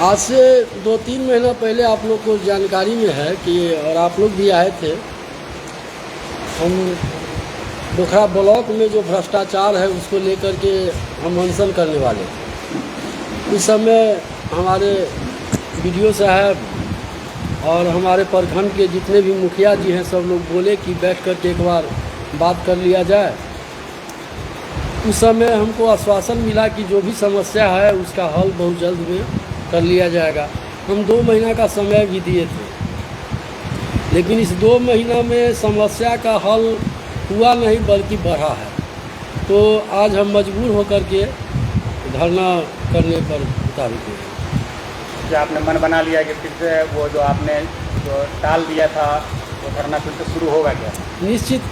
आज से 2-3 महीना पहले आप लोग को जानकारी में है कि और आप लोग भी आए थे। हम बोखरा ब्लॉक में जो भ्रष्टाचार है उसको लेकर के हम अनशन करने वाले थे। उस समय हमारे बीडीओ साहब और हमारे प्रखंड के जितने भी मुखिया जी हैं सब लोग बोले कि बैठ कर के एक बार बात कर लिया जाए। उस समय हमको आश्वासन मिला कि जो भी समस्या है उसका हल बहुत जल्द में कर लिया जाएगा। हम 2 महीना का समय भी दिए थे, लेकिन इस 2 महीना में समस्या का हल हुआ नहीं बल्कि बढ़ा है। तो आज हम मजबूर होकर के धरना करने पर उतारू हुए। क्या आपने मन बना लिया कि फिर से वो जो आपने जो टाल दिया था वो धरना फिर से शुरू होगा क्या? निश्चित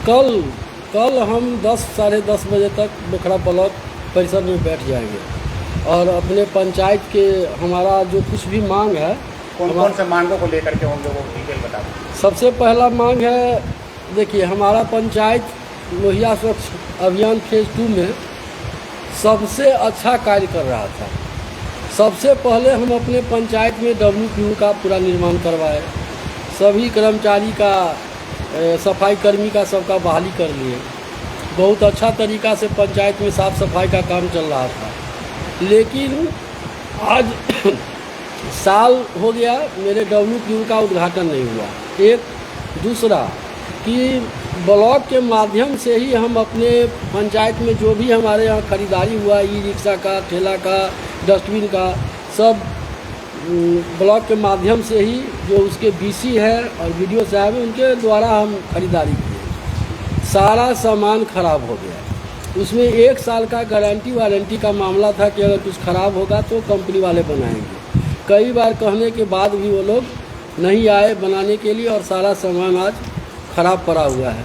कल हम 10 साढ़े 10 बजे तक बोखरा ब्लॉक परिसर में बैठ जाएंगे और अपने पंचायत के हमारा जो कुछ भी मांग है, कौन से मांगों को लेकर के होंगे वो डिटेल बता दें। सबसे पहला मांग है, देखिए हमारा पंचायत लोहिया स्वच्छ अभियान फेज़ 2 में सबसे अच्छा कार्य कर रहा था। सबसे पहले हम अपने पंचायत में WPU का पूरा निर्माण करवाए, सभी कर्मचारी का सफाई कर्मी का सबका बहाली कर लिए। बहुत अच्छा तरीका से पंचायत में साफ़ सफाई का काम चल रहा था। लेकिन आज साल हो गया मेरे WPU का उद्घाटन नहीं हुआ। एक दूसरा कि ब्लॉक के माध्यम से ही हम अपने पंचायत में जो भी हमारे यहाँ खरीदारी हुआ, ई रिक्शा का, ठेला का, डस्टबिन का, सब ब्लॉक के माध्यम से ही जो उसके BC है और BDO साहब है उनके द्वारा हम खरीदारी किए। सारा सामान खराब हो गया। उसमें 1 साल का गारंटी वारंटी का मामला था कि अगर कुछ ख़राब होगा तो कंपनी वाले बनाएंगे। कई बार कहने के बाद भी वो लोग नहीं आए बनाने के लिए और सारा सामान आज ख़राब पड़ा हुआ है।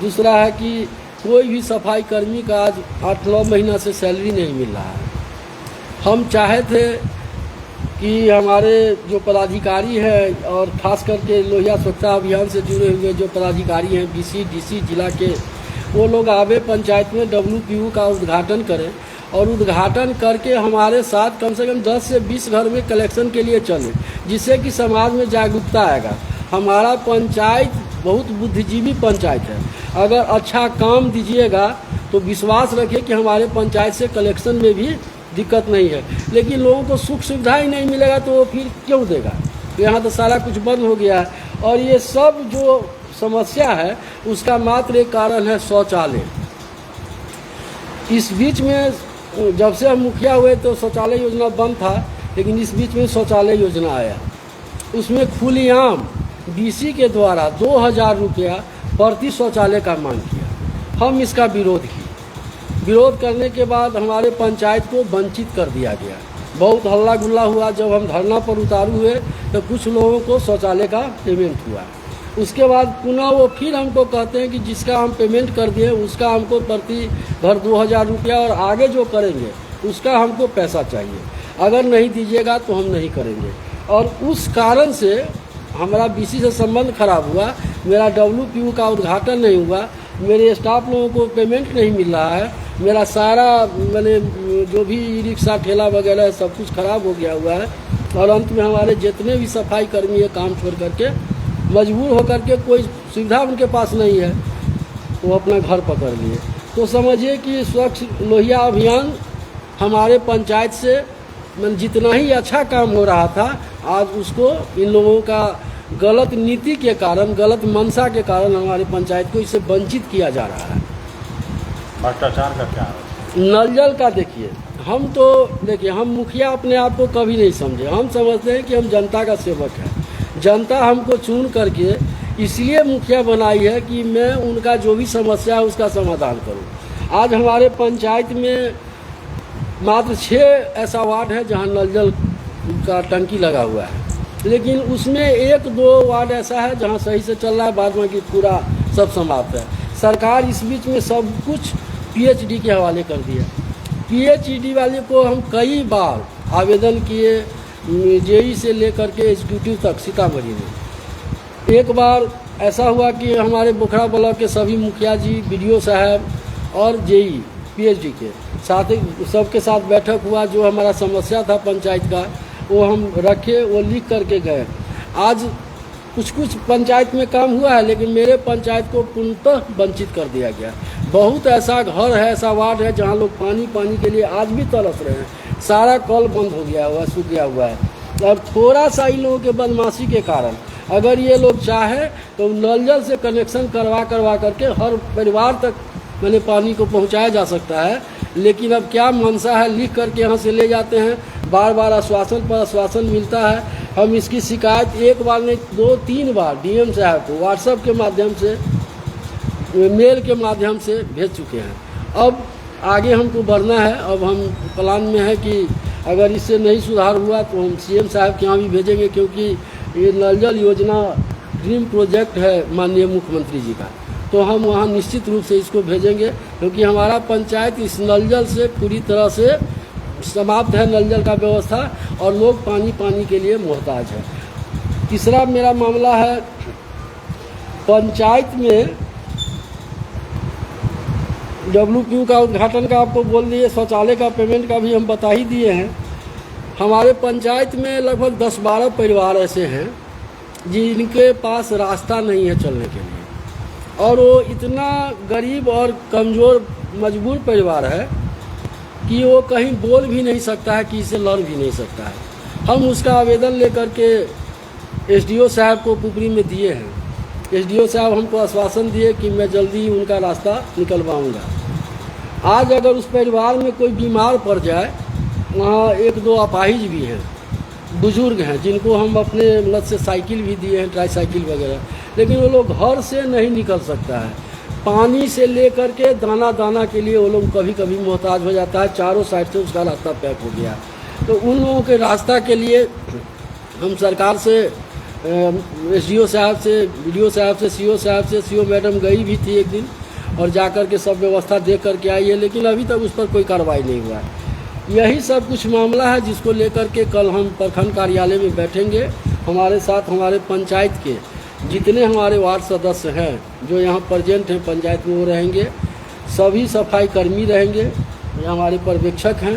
दूसरा है कि कोई भी सफाई कर्मी का आज 8-9 महीना से सैलरी नहीं मिल रहा है। हम चाहे थे कि हमारे जो पदाधिकारी हैं और ख़ास करके लोहिया स्वच्छता अभियान से जुड़े हुए जो पदाधिकारी हैं BC DC जिला के, वो लोग आवे पंचायत में WPU का उद्घाटन करें और उद्घाटन करके हमारे साथ कम से कम 10 से 20 घर में कलेक्शन के लिए चलें, जिससे कि समाज में जागरूकता आएगा। हमारा पंचायत बहुत बुद्धिजीवी पंचायत है। अगर अच्छा काम दीजिएगा तो विश्वास रखिए कि हमारे पंचायत से कलेक्शन में भी दिक्कत नहीं है। लेकिन लोगों को सुख सुविधा ही नहीं मिलेगा तो वो फिर क्यों देगा? तो यहाँ तो सारा कुछ बंद हो गया है। और ये सब जो समस्या है उसका मात्र एक कारण है शौचालय। इस बीच में जब से हम मुखिया हुए तो शौचालय योजना बंद था, लेकिन इस बीच में शौचालय योजना आया। उसमें खुलेआम BC के द्वारा 2000 रुपया प्रति शौचालय का मांग किया। हम इसका विरोध करने के बाद हमारे पंचायत को वंचित कर दिया गया। बहुत हल्ला गुल्ला हुआ। जब हम धरना पर उतारू हुए तो कुछ लोगों को शौचालय का पेमेंट हुआ। उसके बाद पुनः वो फिर हमको कहते हैं कि जिसका हम पेमेंट कर दिए उसका हमको प्रति घर 2000 रुपया और आगे जो करेंगे उसका हमको पैसा चाहिए। अगर नहीं दीजिएगा तो हम नहीं करेंगे। और उस कारण से हमारा BC से संबंध खराब हुआ। मेरा WPU का उद्घाटन नहीं हुआ। मेरे स्टाफ लोगों को पेमेंट नहीं मिल रहा है। मेरा सारा मैंने जो भी रिक्शा ठेला वगैरह है सब कुछ ख़राब हो गया हुआ है। और अंत में हमारे जितने भी सफाई कर्मी है काम छोड़ करके मजबूर होकर के, कोई सुविधा उनके पास नहीं है, वो अपना घर पकड़ लिए। तो समझिए कि स्वच्छ लोहिया अभियान हमारे पंचायत से जितना ही अच्छा काम हो रहा था, आज उसको इन लोगों का गलत नीति के कारण, गलत मंशा के कारण हमारे पंचायत को इससे वंचित किया जा रहा है। भ्रष्टाचार का क्या है? नल जल का देखिए, हम मुखिया अपने आप को कभी नहीं समझे। हम समझते हैं कि हम जनता का सेवक हैं। जनता हमको चुन करके इसलिए मुखिया बनाई है कि मैं उनका जो भी समस्या है उसका समाधान करूं। आज हमारे पंचायत में मात्र 6 ऐसा वार्ड है जहां नल जल का टंकी लगा हुआ है, लेकिन उसमें 1-2 वार्ड ऐसा है जहां सही से चल रहा है, बाद में कि पूरा सब समाप्त है। सरकार इस बीच में सब कुछ PhD के हवाले कर दिया। PhD वाले को हम कई बार आवेदन किए, JE से लेकर के एग्जीक्यूटिव तक सीतामढ़ी में। एक बार ऐसा हुआ कि हमारे बोखरा ब्लॉक के सभी मुखिया जी, BDO साहब और JE PhD के साथ सबके साथ बैठक हुआ। जो हमारा समस्या था पंचायत का वो हम रखे, वो लिख करके गए। आज कुछ पंचायत में काम हुआ है, लेकिन मेरे पंचायत को पूर्णतः वंचित कर दिया गया। बहुत ऐसा घर है, ऐसा वार्ड है जहाँ लोग पानी के लिए आज भी तरस रहे हैं। सारा कल बंद हो गया हुआ, सूख गया हुआ है। और थोड़ा सा इन लोगों के बदमाशी के कारण अगर ये लोग चाहे तो नल जल से कनेक्शन करवा करके हर परिवार तक मैंने पानी को पहुंचाया जा सकता है। लेकिन अब क्या मनसा है, लिख करके यहाँ से ले जाते हैं, बार बार आश्वासन पर आश्वासन मिलता है। हम इसकी शिकायत एक बार नहीं 2-3 बार डीएम साहब को व्हाट्सएप के माध्यम से, मेल के माध्यम से भेज चुके हैं। अब आगे हमको बढ़ना है। अब हम प्लान में है कि अगर इससे नहीं सुधार हुआ तो हम सीएम साहब के यहाँ भी भेजेंगे, क्योंकि ये नल जल योजना ड्रीम प्रोजेक्ट है माननीय मुख्यमंत्री जी का। तो हम वहाँ निश्चित रूप से इसको भेजेंगे, क्योंकि हमारा पंचायत इस नल जल से पूरी तरह से समाप्त है, नल जल का व्यवस्था, और लोग पानी के लिए मोहताज है। तीसरा मेरा मामला है पंचायत में WQ का उद्घाटन का आपको बोल दिए, शौचालय का पेमेंट का भी हम बता ही दिए हैं। हमारे पंचायत में लगभग 10-12 परिवार ऐसे हैं जिनके पास रास्ता नहीं है चलने के लिए, और वो इतना गरीब और कमज़ोर मजबूर परिवार है कि वो कहीं बोल भी नहीं सकता है, किसी से लड़ भी नहीं सकता है। हम उसका आवेदन लेकर के SDO साहब को पुपरी में दिए हैं। SDO साहब हमको आश्वासन दिए कि मैं जल्दी उनका रास्ता निकलवाऊंगा। आज अगर उस परिवार में कोई बीमार पड़ जाए, वहाँ 1-2 अपाहिज भी हैं, बुजुर्ग हैं, जिनको हम अपने मदद से साइकिल भी दिए हैं, ट्राईसाइकिल वगैरह, लेकिन वो लोग घर से नहीं निकल सकता है। पानी से लेकर के दाना के लिए वो लोग कभी कभी मोहताज हो जाता है। चारों साइड से उसका रास्ता पैक हो गया। तो उन लोगों के रास्ता के लिए हम सरकार से, SDO साहब से, BDO साहब से, CO साहब से, CO मैडम गई भी थी एक दिन, और जाकर के सब व्यवस्था देख करके आई है, लेकिन अभी तक उस पर कोई कार्रवाई नहीं हुआ है। यही सब कुछ मामला है जिसको लेकर के कल हम प्रखंड कार्यालय में बैठेंगे। हमारे साथ हमारे पंचायत के जितने हमारे वार्ड सदस्य हैं जो यहाँ प्रेजेंट हैं पंचायत में, वो रहेंगे। सभी सफाई कर्मी रहेंगे, ये हमारे पर्यवेक्षक हैं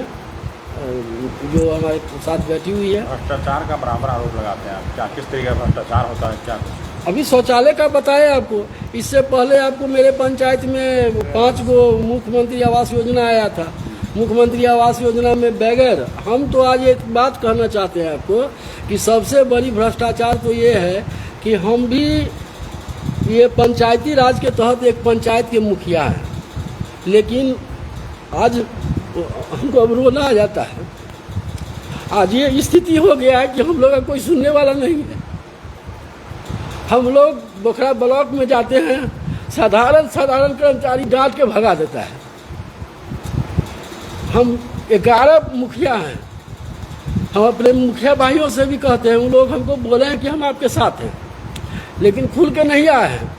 जो हमारे साथ बैठी हुई है। भ्रष्टाचार का बराबर आरोप लगाते हैं आप, क्या किस तरीके का भ्रष्टाचार होता है, क्या कुछ? अभी शौचालय का बताया आपको। इससे पहले आपको मेरे पंचायत में 5 गो मुख्यमंत्री आवास योजना आया था। मुख्यमंत्री आवास योजना में बगैर, हम तो आज एक बात कहना चाहते हैं आपको कि सबसे बड़ी भ्रष्टाचार तो ये है कि हम भी ये पंचायती राज के तहत एक पंचायत के मुखिया हैं, लेकिन आज हमको अब रोना आ जाता है। आज ये स्थिति हो गया है कि हम लोग का कोई सुनने वाला नहीं है। हम लोग बोखरा ब्लॉक में जाते हैं, साधारण कर्मचारी डांट के भगा देता है। हम 11 मुखिया हैं, हम अपने मुखिया भाइयों से भी कहते हैं, उन लोग हमको बोले हैं कि हम आपके साथ हैं, लेकिन खुल के नहीं आए हैं।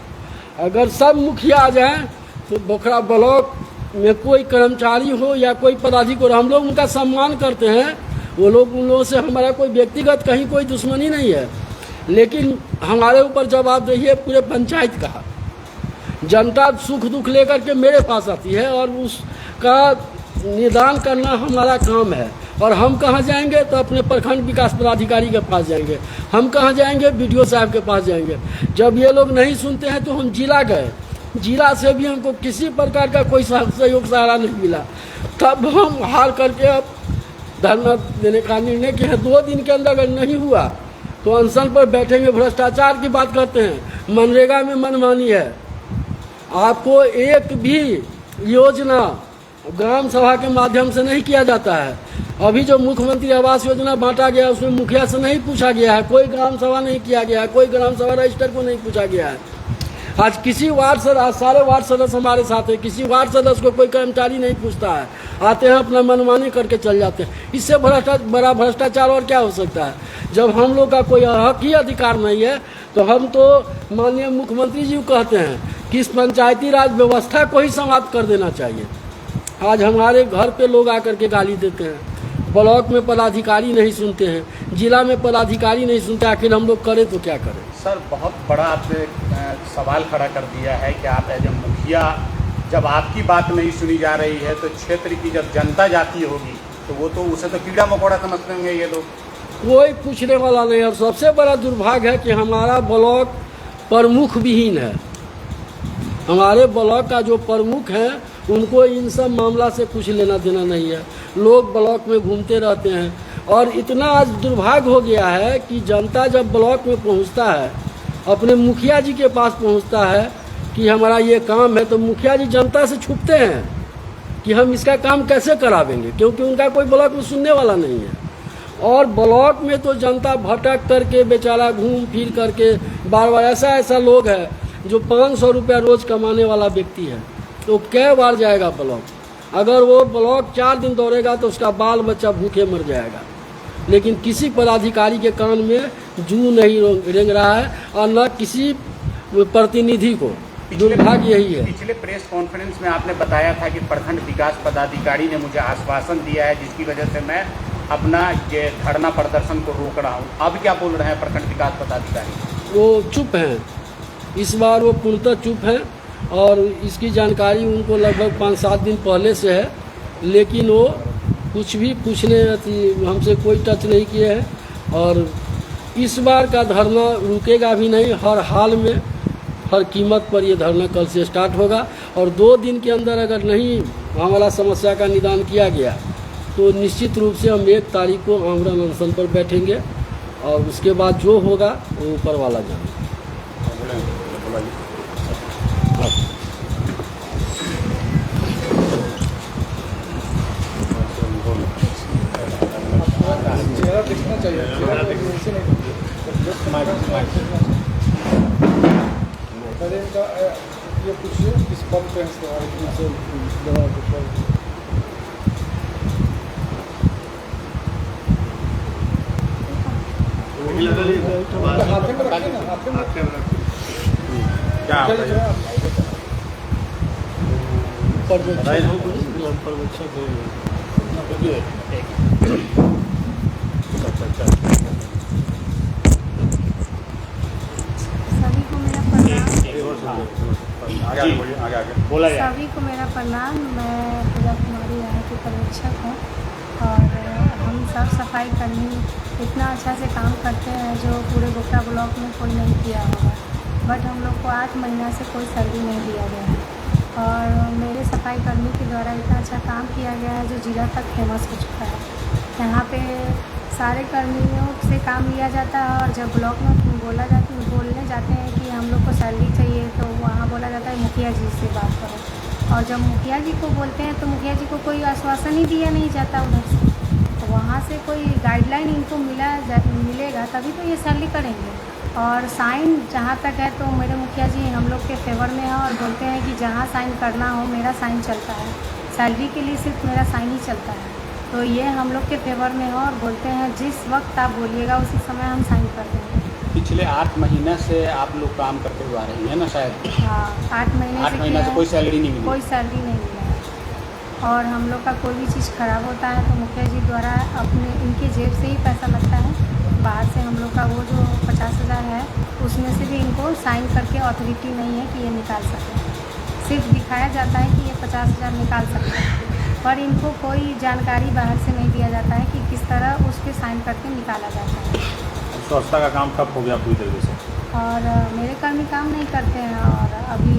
अगर सब मुखिया आ जाएं तो बोखरा ब्लॉक में कोई कर्मचारी हो या कोई पदाधिकारी, हम लोग उनका सम्मान करते हैं। वो लोग, उन लोगों से हमारा कोई व्यक्तिगत कहीं कोई दुश्मनी नहीं है, लेकिन हमारे ऊपर जवाबदेही है पूरे पंचायत का। जनता सुख दुख लेकर के मेरे पास आती है और उसका निदान करना हमारा काम है। और हम कहाँ जाएंगे तो अपने प्रखंड विकास पदाधिकारी के पास जाएंगे, हम कहाँ जाएंगे BDO साहब के पास जाएंगे। जब ये लोग नहीं सुनते हैं तो हम जिला गए, जिला से भी हमको किसी प्रकार का कोई सहयोग सहारा नहीं मिला। तब हम हार करके अब धरना देने का निर्णय किया है। 2 दिन के अंदर अगर नहीं हुआ तो अनशन पर बैठेंगे। भ्रष्टाचार की बात करते हैं, मनरेगा में मनमानी है। आपको एक भी योजना ग्राम सभा के माध्यम से नहीं किया जाता है। अभी जो मुख्यमंत्री आवास योजना बांटा गया उसमें मुखिया से नहीं पूछा गया है, कोई ग्राम सभा नहीं किया गया है, कोई ग्राम सभा रजिस्टर को नहीं पूछा गया है। आज किसी वार्ड से, आज सारे वार्ड सदस्य हमारे साथ है, किसी वार्ड सदस्य को कोई कर्मचारी नहीं पूछता है, आते हैं अपना मनमानी करके चल जाते हैं। इससे बड़ा भ्रष्टाचार और क्या हो सकता है? जब हम लोग का कोई हक ही अधिकार नहीं है तो हम तो माननीय मुख्यमंत्री जी को कहते हैं कि इस पंचायती राज व्यवस्था को ही समाप्त कर देना चाहिए। आज हमारे घर पे लोग आकर के गाली देते हैं, ब्लॉक में पदाधिकारी नहीं सुनते हैं, जिला में पदाधिकारी नहीं सुनते, आखिर हम लोग करें तो क्या करें? सर, बहुत बड़ा आपने सवाल खड़ा कर दिया है कि आप एज ए मुखिया, जब आपकी बात नहीं सुनी जा रही है तो क्षेत्र की जब जनता जाती होगी तो वो तो उसे तो कीड़ा मकोड़ा समझते होंगे ये लोग। कोई पूछने वाला नहीं। और सबसे बड़ा दुर्भाग्य है कि हमारा ब्लॉक प्रमुख विहीन है। हमारे ब्लॉक का जो प्रमुख है उनको इन सब मामला से कुछ लेना देना नहीं है। लोग ब्लॉक में घूमते रहते हैं। और इतना आज दुर्भाग्य हो गया है कि जनता जब ब्लॉक में पहुंचता है, अपने मुखिया जी के पास पहुंचता है कि हमारा ये काम है, तो मुखिया जी जनता से छुपते हैं कि हम इसका काम कैसे करावेंगे, क्योंकि उनका कोई ब्लॉक में सुनने वाला नहीं है। और ब्लॉक में तो जनता भटक करके बेचारा घूम फिर करके बार बार ऐसा लोग है जो 500 रुपया रोज कमाने वाला व्यक्ति है, तो कै बार जाएगा ब्लॉक। अगर वो ब्लॉक 4 दिन दौड़ेगा तो उसका बाल बच्चा भूखे मर जाएगा। लेकिन किसी पदाधिकारी के कान में जू नहीं रेंग रहा है और न किसी प्रतिनिधि को। दुर्भाग्य यही है। पिछले प्रेस कॉन्फ्रेंस में आपने बताया था कि प्रखंड विकास पदाधिकारी ने मुझे आश्वासन दिया है जिसकी वजह से मैं अपना ये धरना प्रदर्शन को रोक रहा हूँ। अब क्या बोल रहे हैं प्रखंड विकास पदाधिकारी? वो चुप हैं, इस बार वो पूर्णतः चुप हैं। और इसकी जानकारी उनको लगभग 5-7 दिन पहले से है, लेकिन वो कुछ भी पूछने हमसे कोई टच नहीं किए हैं। और इस बार का धरना रुकेगा भी नहीं। हर हाल में हर कीमत पर ये धरना कल से स्टार्ट होगा। और 2 दिन के अंदर अगर नहीं हमारा समस्या का निदान किया गया तो निश्चित रूप से हम 1 तारीख को आमरण अनशन पर बैठेंगे। और उसके बाद जो होगा वो ऊपर वाला जाने। दिखना चाहिए। ये पूछिए किस पद पे हाथ में रखिए ना, हाथ में सभी को मेरा प्रणाम। मैं पूजा कुमारी यहाँ की पर्यवेक्षक हूँ। और हम साफ सफाई कर्मी इतना अच्छा से काम करते हैं जो पूरे गोखरा ब्लॉक में कोई नहीं किया होगा। बट हम लोग को 8 महीना से कोई सैलरी नहीं दिया गया है। और मेरे सफाई कर्मी के द्वारा इतना अच्छा काम किया गया है जो जिला तक फेमस हो चुका है। यहाँ पे सारे कर्मियों से काम लिया जाता है और जब ब्लॉक में बोलने जाते हैं कि हम लोग को सैलरी चाहिए तो वहाँ बोला जाता है मुखिया जी से बात करो। और जब मुखिया जी को बोलते हैं तो मुखिया जी को कोई आश्वासन ही दिया नहीं जाता उधर से। तो वहाँ से कोई गाइडलाइन इनको मिलेगा तभी तो ये सैलरी करेंगे। और साइन जहाँ तक है तो मेरे मुखिया जी हम लोग के फेवर में है और बोलते हैं कि जहाँ साइन करना हो मेरा साइन चलता है। सैलरी के लिए सिर्फ मेरा साइन ही चलता है। तो ये हम लोग के फेवर में है और बोलते हैं जिस वक्त आप बोलिएगा उसी समय हम साइन कर देंगे। पिछले 8 महीने से आप लोग काम करते हुए आ रही हैं ना शायद? हाँ, 8 महीने से कोई सैलरी नहीं मिली? कोई सैलरी नहीं मिला है। और हम लोग का कोई भी चीज़ ख़राब होता है तो मुखिया जी द्वारा अपने इनके जेब से ही पैसा लगता है। बाहर से हम लोग का वो जो 50,000 है उसमें से भी इनको साइन करके अथॉरिटी नहीं है कि ये निकाल सकें। सिर्फ दिखाया जाता है कि ये 50,000 निकाल सकते हैं, पर इनको कोई जानकारी बाहर से नहीं दिया जाता है कि किस तरह उस पर साइन करके निकाला जाता है। स्वच्छता का काम ठप हो गया पूरी तरीके से? और मेरे कर्मी काम नहीं करते हैं और अभी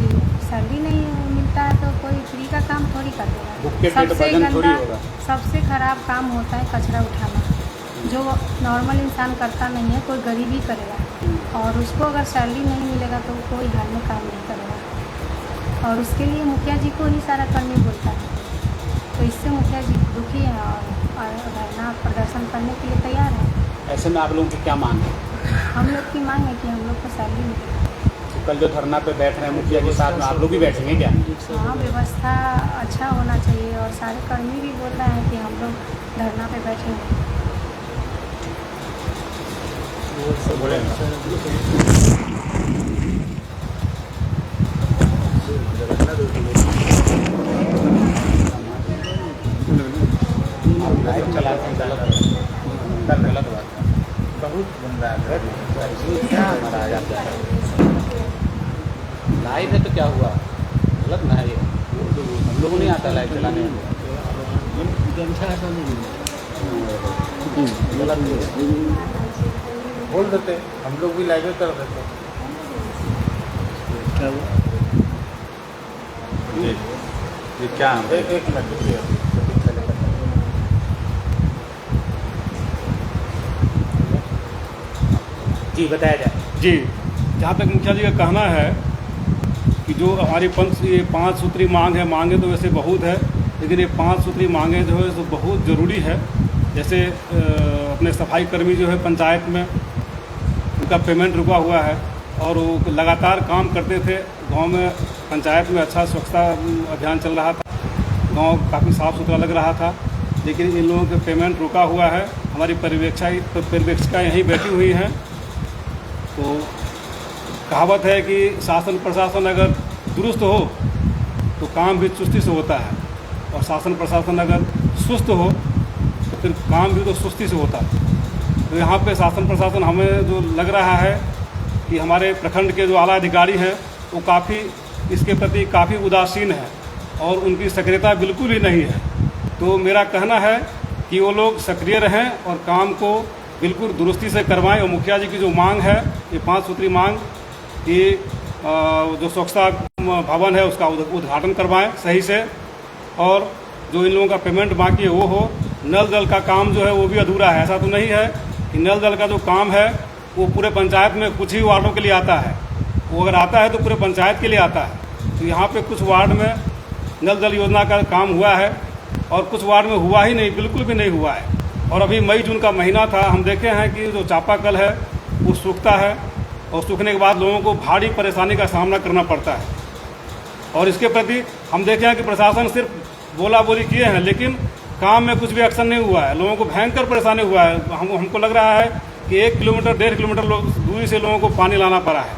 सैलरी नहीं मिलता है तो कोई फ्री का काम थोड़ी कर देगा। सबसे गंदा सबसे ख़राब काम होता है कचरा उठाना, जो नॉर्मल इंसान करता नहीं है, कोई गरीब ही करेगा। और उसको अगर सैलरी नहीं मिलेगा तो कोई हाल में काम नहीं करेगा। और उसके लिए मुखिया जी को ही सारा कर्मी बोलता है। तो इससे मुखिया जी दुखी है और धरना प्रदर्शन करने के लिए तैयार है। ऐसे में आप लोगों की क्या मांग है? हम लोग की मांग है कि हम लोग को सैलरी मिले। तो कल जो धरना पे बैठ रहे हैं मुखिया के साथ में आप लोग भी बैठेंगे क्या? हाँ, व्यवस्था अच्छा होना चाहिए और सारे कर्मी भी बोल रहे हैं कि हम लोग धरना पे बैठेंगे। लाइव चलाते हैं गलत बात है। बहुत बंदा है लाइव है तो क्या हुआ? गलत ना है ये। हम लोग नहीं आता लाइव चलाने में। बोल देते, हम लोग भी लाइव कर देते। जी क्या एक मिनट जी बताया जाए। जी, जहाँ तक मुखिया जी का कहना है कि जो हमारी ये 5 सूत्री मांग है, मांगे तो वैसे बहुत है, लेकिन ये 5 सूत्री मांगे जो है तो बहुत ज़रूरी है। जैसे अपने सफाई कर्मी जो है पंचायत में, उनका पेमेंट रुका हुआ है और वो लगातार काम करते थे। गांव में पंचायत में अच्छा स्वच्छता अभियान चल रहा था, गांव काफ़ी साफ़ सुथरा लग रहा था, लेकिन इन लोगों के पेमेंट रुका हुआ है। हमारी पर्यवेक्षिका यहीं बैठी हुई हैं। तो कहावत है कि शासन प्रशासन अगर दुरुस्त हो तो काम भी चुस्ती से होता है, और शासन प्रशासन अगर सुस्त हो तो फिर काम भी तो सुस्ती से होता है। तो यहाँ पे शासन प्रशासन हमें जो लग रहा है कि हमारे प्रखंड के जो आला अधिकारी हैं वो काफ़ी इसके प्रति काफ़ी उदासीन है और उनकी सक्रियता बिल्कुल ही नहीं है। तो मेरा कहना है कि वो लोग सक्रिय रहें और काम को बिल्कुल दुरुस्ती से करवाएं। और मुखिया जी की जो मांग है, ये 5 सूत्री मांग, ये जो स्वच्छता भवन है उसका उद्घाटन करवाएं सही से, और जो इन लोगों का पेमेंट बाकी है वो हो। नल जल का काम जो है वो भी अधूरा है। ऐसा तो नहीं है कि नल जल का जो काम है वो पूरे पंचायत में कुछ ही वार्डों के लिए आता है, वो अगर आता है तो पूरे पंचायत के लिए आता है। तो यहाँ पे कुछ वार्ड में नल जल योजना का काम हुआ है और कुछ वार्ड में हुआ ही नहीं, बिल्कुल भी नहीं हुआ है। और अभी मई जून का महीना था, हम देखे हैं कि जो चापाकल है वो सूखता है और सूखने के बाद लोगों को भारी परेशानी का सामना करना पड़ता है। और इसके प्रति हम देखे हैं कि प्रशासन सिर्फ बोला बोली किए हैं, लेकिन काम में कुछ भी एक्शन नहीं हुआ है। लोगों को भयंकर परेशानी हुआ है। हमको लग रहा है कि 1 किलोमीटर 1.5 किलोमीटर दूरी से लोगों को पानी लाना पड़ा है,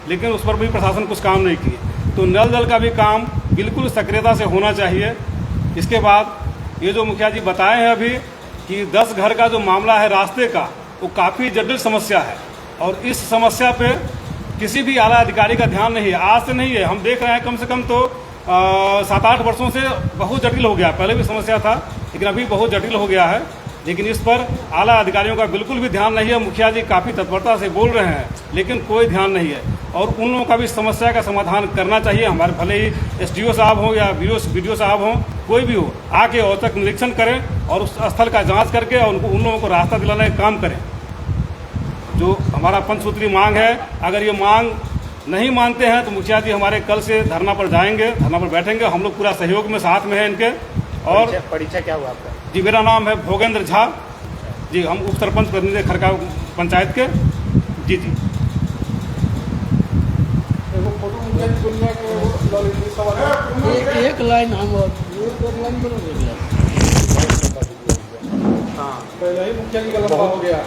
लेकिन उस पर भी प्रशासन कुछ काम नहीं किए। तो नल जल का भी काम बिल्कुल सक्रियता से होना चाहिए। इसके बाद ये जो मुखिया जी बताए हैं अभी कि 10 घर का जो मामला है रास्ते का, वो काफ़ी जटिल समस्या है और इस समस्या पे किसी भी आला अधिकारी का ध्यान नहीं है। आज से नहीं है, हम देख रहे हैं कम से कम तो 7-8 वर्षों से बहुत जटिल हो गया। पहले भी समस्या था लेकिन अभी बहुत जटिल हो गया है, लेकिन इस पर आला अधिकारियों का बिल्कुल भी ध्यान नहीं है। मुखिया जी काफ़ी तत्परता से बोल रहे हैं लेकिन कोई ध्यान नहीं है, और उन लोगों का भी समस्या का समाधान करना चाहिए। हमारे भले ही SDO साहब हों या BDO साहब हों, कोई भी हो, आके औचक निरीक्षण करें और उस स्थल का जांच करके और उन लोगों को रास्ता दिलाने का काम करें। जो हमारा 5 सूत्री मांग है, अगर ये मांग नहीं मानते हैं तो मुखिया जी हमारे कल से धरना पर जाएंगे, धरना पर बैठेंगे। हम लोग पूरा सहयोग में साथ में हैं इनके। और परिचय क्या हुआ आपका? जी, मेरा नाम है भोगेंद्र झा जी, हम उप सरपंच प्रतिनिधि खरका पंचायत के। जी जी एक लाइन हम एक लाइन बोलोगे। हाँ, पहले ही मुखिया जी का लंबा हो गया।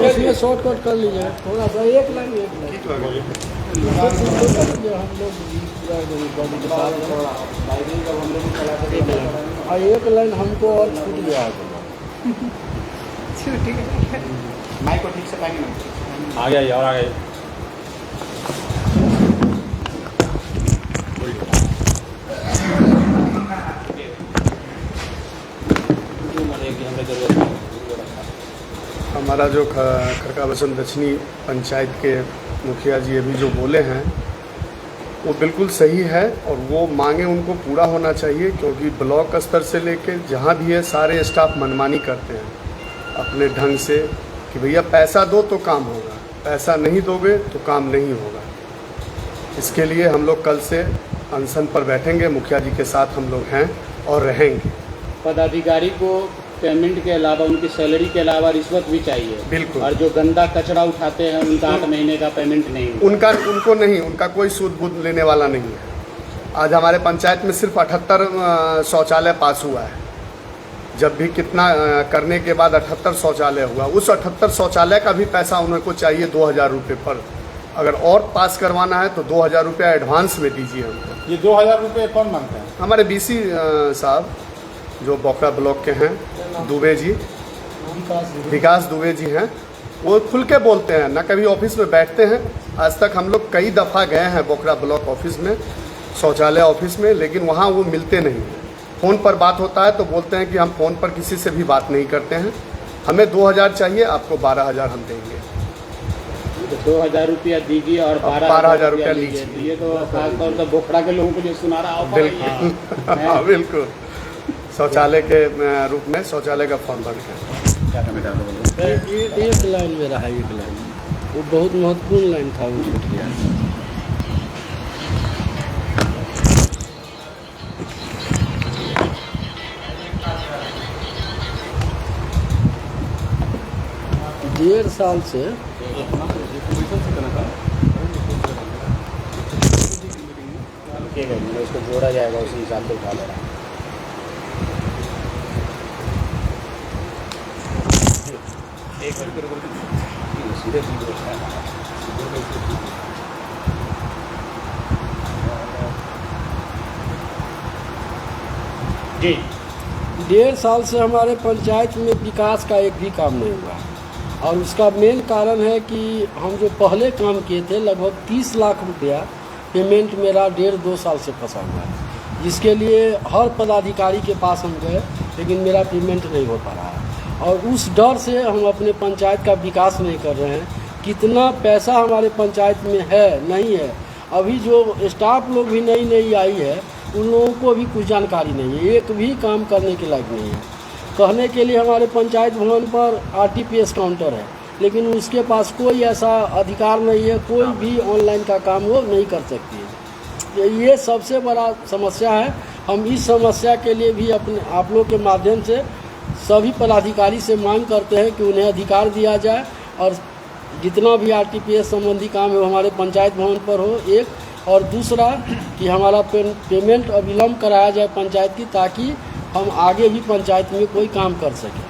इसमें शॉर्टकट कर लीजिए थोड़ा सा, एक लाइन एक लाइन हमको और छूट गया। माइक को ठीक से पाएंगे ना? आ गया और आ गया। हमारा जो खरका बसन दक्षिणी पंचायत के मुखिया जी अभी जो बोले हैं वो बिल्कुल सही है, और वो मांगे उनको पूरा होना चाहिए, क्योंकि ब्लॉक स्तर से लेके जहाँ भी है सारे स्टाफ मनमानी करते हैं अपने ढंग से कि भैया पैसा दो तो काम होगा, पैसा नहीं दोगे तो काम नहीं होगा। इसके लिए हम लोग कल से अनशन पर बैठेंगे, मुखिया जी के साथ हम लोग हैं और रहेंगे। पदाधिकारी को पेमेंट के अलावा, उनकी सैलरी के अलावा रिश्वत भी चाहिए। बिल्कुल। और जो गंदा कचरा उठाते हैं उनका 8 महीने का पेमेंट नहीं, उनका कोई सूद बूद लेने वाला नहीं है। आज हमारे पंचायत में सिर्फ 78 शौचालय पास हुआ है। जब भी कितना करने के बाद 78 शौचालय हुआ, उस 78 शौचालय का भी पैसा उनको चाहिए 2000 रुपये पर। अगर और पास करवाना है तो 2000 रुपया एडवांस में दीजिए हमको। ये 2000 रुपये कौन मांगते हैं? हमारे BC साहब जो बोखरा ब्लॉक के हैं, दुबे जी, विकास दुबे जी हैं, वो खुल के बोलते हैं ना, कभी ऑफिस में बैठते हैं। आज तक हम लोग कई दफ़ा गए हैं बोखरा ब्लॉक ऑफिस में, शौचालय ऑफिस में, लेकिन वहाँ वो मिलते नहीं हैं। फ़ोन पर बात होता है तो बोलते हैं कि हम फ़ोन पर किसी से भी बात नहीं करते हैं, हमें 2000 चाहिए, आपको 12000 हम देंगे। तो 2000 रुपया दीजिए और 12,000 रुपया लीजिए। लीजिए। तो ये तो खासतौर पर बोखड़ा के लोगों को जो सुनारा ऑफर है ये। बिल्कुल हाँ बिल्कुल, शौचालय के रूप में शौचालय का फॉर्म भर के। क्या कहना चाहते हैं? एक लाइन मेरा है, एक लाइन वो बहुत महत्वपूर्ण लाइन था, वो छूट गया। डेढ़ साल से ठीक है, इसको जोड़ा जाएगा, उसी हिसाब से उठा ले रहा है। सीधे सीधे जी। डेढ़ साल से हमारे पंचायत में विकास का एक भी काम नहीं हुआ, और उसका मेन कारण है कि हम जो पहले काम किए थे लगभग 30 लाख रुपया पेमेंट मेरा 1.5-2 साल से फंसा हुआ है, जिसके लिए हर पदाधिकारी के पास हम गए, लेकिन मेरा पेमेंट नहीं हो पा रहा है। और उस डर से हम अपने पंचायत का विकास नहीं कर रहे हैं। कितना पैसा हमारे पंचायत में है नहीं है, अभी जो स्टाफ लोग भी नई आई है उन लोगों को भी कुछ जानकारी नहीं है, एक भी काम करने के लायक नहीं है। कहने के लिए हमारे पंचायत भवन पर RTPS काउंटर है, लेकिन उसके पास कोई ऐसा अधिकार नहीं है, कोई भी ऑनलाइन का काम वो नहीं कर सकती है। ये सबसे बड़ा समस्या है। हम इस समस्या के लिए भी अपने आप लोग के माध्यम से सभी पदाधिकारी से मांग करते हैं कि उन्हें अधिकार दिया जाए, और जितना भी RTPS संबंधी काम है वो हमारे पंचायत भवन पर हो, एक। और दूसरा कि हमारा पेमेंट अविलंब कराया जाए पंचायत की, ताकि हम आगे भी पंचायत में कोई काम कर सकें।